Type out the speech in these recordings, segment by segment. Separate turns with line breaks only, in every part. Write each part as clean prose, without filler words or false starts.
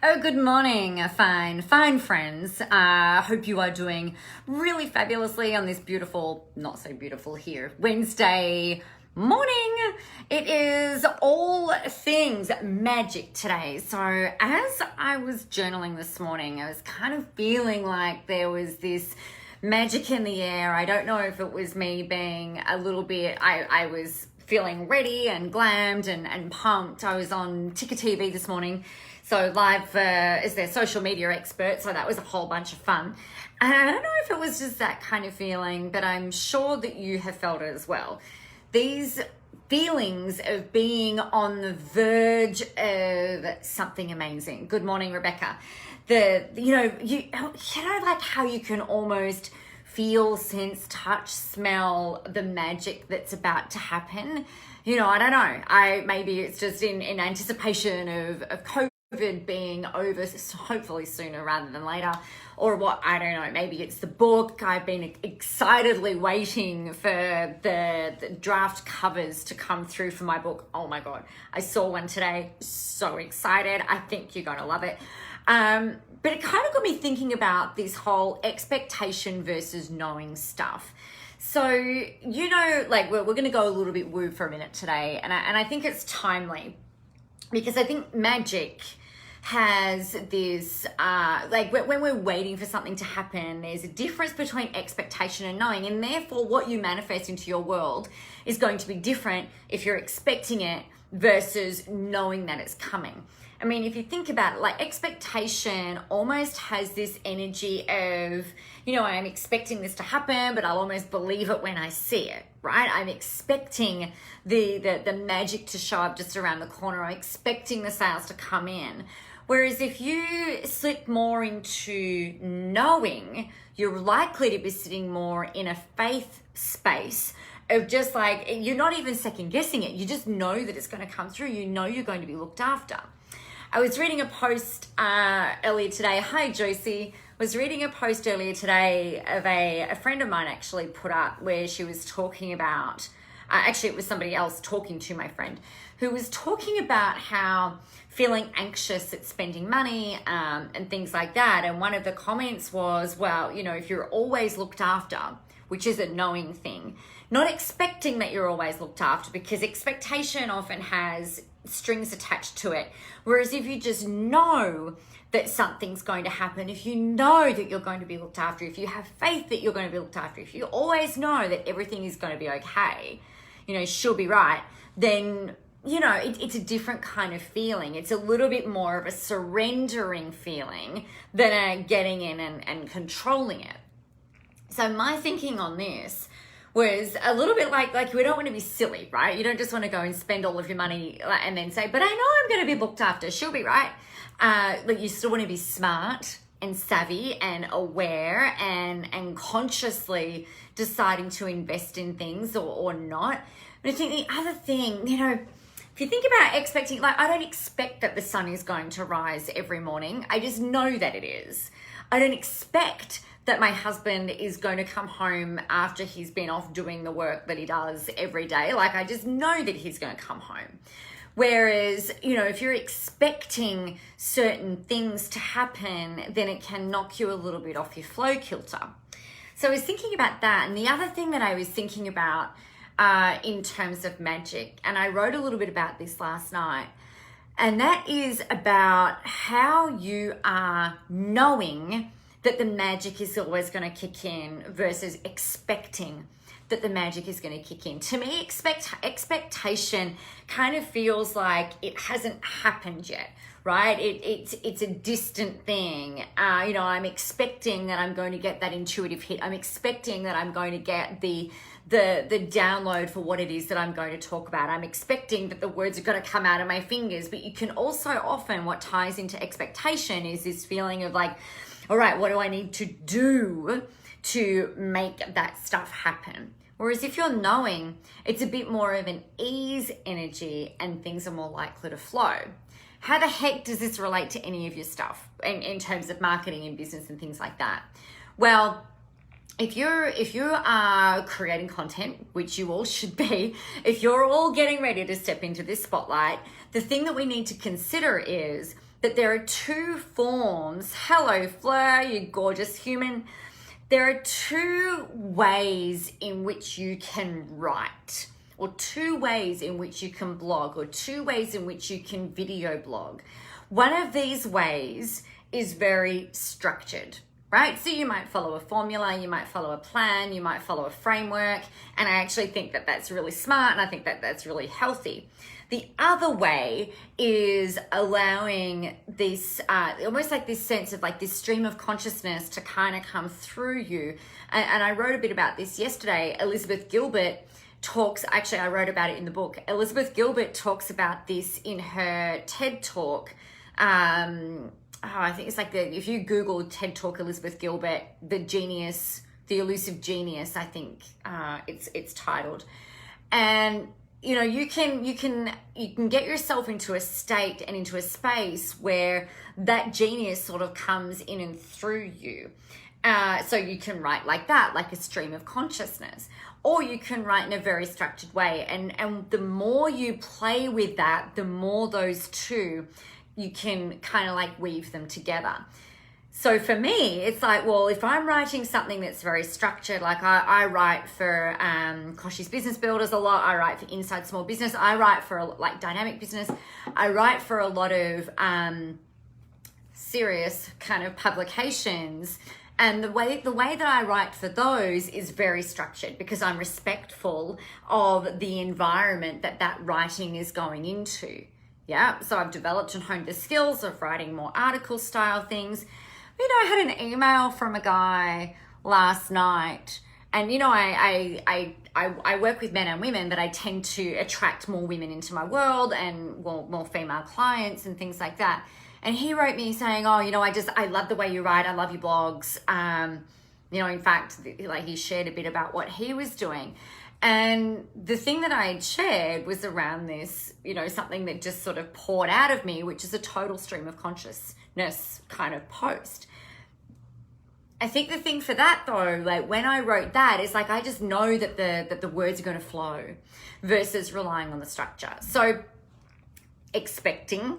Oh, good morning, fine friends. Hope you are doing really fabulously on this beautiful, not so beautiful here, Wednesday morning. It is all things magic today. So as I was journaling this morning, I was kind of feeling like there was this magic in the air. I don't know if it was me being a little bit, I was feeling ready and glammed and pumped. I was on Ticker TV this morning. So live is their social media expert. So that was a whole bunch of fun. And I don't know if it was just that kind of feeling, but I'm sure that you have felt it as well. These feelings of being on the verge of something amazing. Good morning, Rebecca. You know, like how you can almost feel, sense, touch, smell the magic that's about to happen. You know, I don't know. Maybe it's just in anticipation of COVID being over, hopefully sooner rather than later, or what, I don't know. Maybe it's the book. I've been excitedly waiting for the draft covers to come through for my book. Oh my God, I saw one today. So excited. I think you're gonna love it. But it kind of got me thinking about this whole expectation versus knowing stuff. So, you know, like we're going to go a little bit woo for a minute today. And I think it's timely because I think magic has this, like when we're waiting for something to happen, there's a difference between expectation and knowing. And therefore what you manifest into your world is going to be different if you're expecting it versus knowing that it's coming. I mean, if you think about it, like expectation almost has this energy of, you know, I'm expecting this to happen, but I'll almost believe it when I see it, right? I'm expecting the magic to show up just around the corner. I'm expecting the sales to come in. Whereas if you slip more into knowing, you're likely to be sitting more in a faith space of just like, you're not even second guessing it. You just know that it's going to come through. You know you're going to be looked after. I was reading a post earlier today. Hi, Josie. Was reading a post earlier today of a friend of mine actually put up where she was talking about, actually it was somebody else talking to my friend, who was talking about how feeling anxious at spending money and things like that. And one of the comments was, well, you know, if you're always looked after, which is a knowing thing, not expecting that you're always looked after, because expectation often has strings attached to it. Whereas if you just know that something's going to happen, if you know that you're going to be looked after, if you have faith that you're going to be looked after, if you always know that everything is going to be okay, you know, she'll be right, then, you know, it's a different kind of feeling. It's a little bit more of a surrendering feeling than a getting in and controlling it. So my thinking on this was a little bit like we don't want to be silly, right? You don't just want to go and spend all of your money and then say, but I know I'm going to be looked after. She'll be right. Like you still want to be smart and savvy and aware and consciously deciding to invest in things or not. But I think the other thing, you know, if you think about expecting, like I don't expect that the sun is going to rise every morning. I just know that it is. I don't expect that my husband is going to come home after he's been off doing the work that he does every day. Like I just know that he's going to come home. Whereas, you know, if you're expecting certain things to happen, then it can knock you a little bit off your flow kilter. So I was thinking about that. And the other thing that I was thinking about in terms of magic, and I wrote a little bit about this last night, and that is about how you are knowing that the magic is always going to kick in versus expecting that the magic is going to kick in. To me, expectation kind of feels like it hasn't happened yet, right? It's a distant thing. You know, I'm expecting that I'm going to get that intuitive hit. I'm expecting that I'm going to get the download for what it is that I'm going to talk about. I'm expecting that the words are going to come out of my fingers. But you can also often, what ties into expectation is this feeling of like, all right, what do I need to do to make that stuff happen? Whereas if you're knowing, it's a bit more of an ease energy and things are more likely to flow. How the heck does this relate to any of your stuff in terms of marketing and business and things like that? Well, if you are creating content, which you all should be, if you're all getting ready to step into this spotlight, the thing that we need to consider is that there are two forms. Hello, Fleur, you gorgeous human. There are two ways in which you can write, or two ways in which you can blog, or two ways in which you can video blog. One of these ways is very structured, right? So you might follow a formula, you might follow a plan, you might follow a framework, and I actually think that that's really smart, and I think that that's really healthy. The other way is allowing this, almost like this sense of like this stream of consciousness to kind of come through you. And I wrote a bit about this yesterday. Elizabeth Gilbert talks, actually I wrote about it in the book. Elizabeth Gilbert talks about this in her TED Talk. I think it's like if you Google TED Talk Elizabeth Gilbert, the elusive genius, I think it's titled. And you know, you can get yourself into a state and into a space where that genius sort of comes in and through you. So you can write like that, like a stream of consciousness, or you can write in a very structured way. And the more you play with that, the more those two, you can kind of like weave them together. So for me, it's like, well, if I'm writing something that's very structured, like I write for Koshi's Business Builders a lot, I write for Inside Small Business, I write for like Dynamic Business, I write for a lot of serious kind of publications. And the way that I write for those is very structured because I'm respectful of the environment that writing is going into. Yeah, so I've developed and honed the skills of writing more article style things. You know, I had an email from a guy last night, and you know, I work with men and women, but I tend to attract more women into my world and more female clients and things like that. And he wrote me saying, oh, you know, I love the way you write. I love your blogs. You know, in fact, like he shared a bit about what he was doing. And the thing that I had shared was around this, you know, something that just sort of poured out of me, which is a total stream of consciousness kind of post. I think the thing for that though, like when I wrote that, is like I just know that the words are going to flow versus relying on the structure. So expecting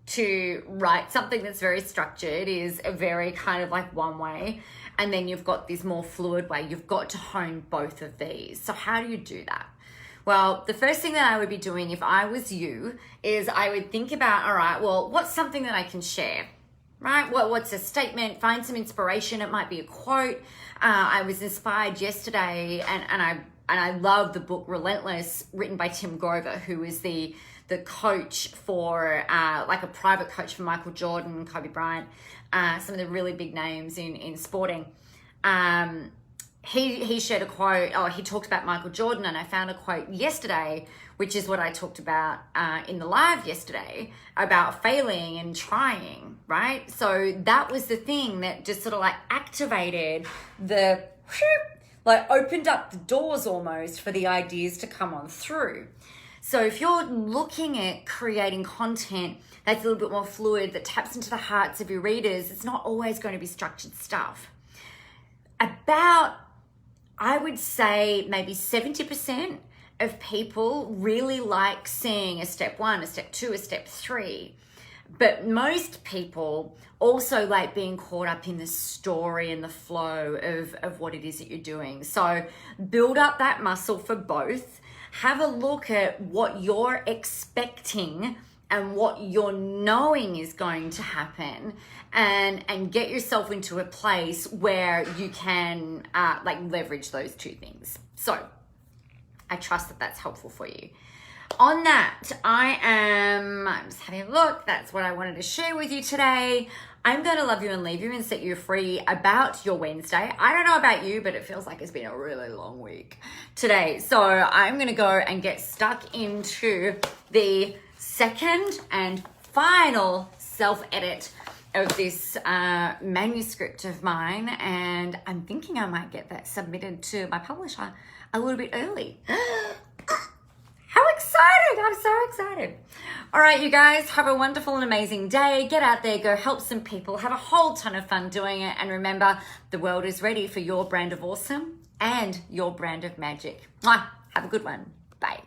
to write something that's very structured is a very kind of like one way. And then you've got this more fluid way. You've got to hone both of these. So how do you do that? Well, the first thing that I would be doing if I was you is I would think about, all right, well, what's something that I can share, right? What's a statement? Find some inspiration. It might be a quote. I was inspired yesterday, and I love the book Relentless, written by Tim Grover, who is the coach for, like a private coach for Michael Jordan, Kobe Bryant, some of the really big names in sporting. He shared a quote, he talked about Michael Jordan, and I found a quote yesterday, which is what I talked about in the live yesterday, about failing and trying, right? So that was the thing that just sort of like activated like opened up the doors almost for the ideas to come on through. So if you're looking at creating content that's a little bit more fluid, that taps into the hearts of your readers, it's not always going to be structured stuff. About, I would say maybe 70% of people really like seeing a step 1, a step 2, a step 3. But most people also like being caught up in the story and the flow of what it is that you're doing. So build up that muscle for both. Have a look at what you're expecting and what you're knowing is going to happen, and get yourself into a place where you can like leverage those two things. So I trust that that's helpful for you. On that, I'm just having a look. That's what I wanted to share with you today. I'm going to love you and leave you and set you free about your Wednesday. I don't know about you, but it feels like it's been a really long week today. So I'm going to go and get stuck into the second and final self-edit of this manuscript of mine. And I'm thinking I might get that submitted to my publisher a little bit early. How excited! I'm so excited. All right, you guys, have a wonderful and amazing day. Get out there, go help some people, have a whole ton of fun doing it. And remember, the world is ready for your brand of awesome and your brand of magic. Mwah! Have a good one. Bye.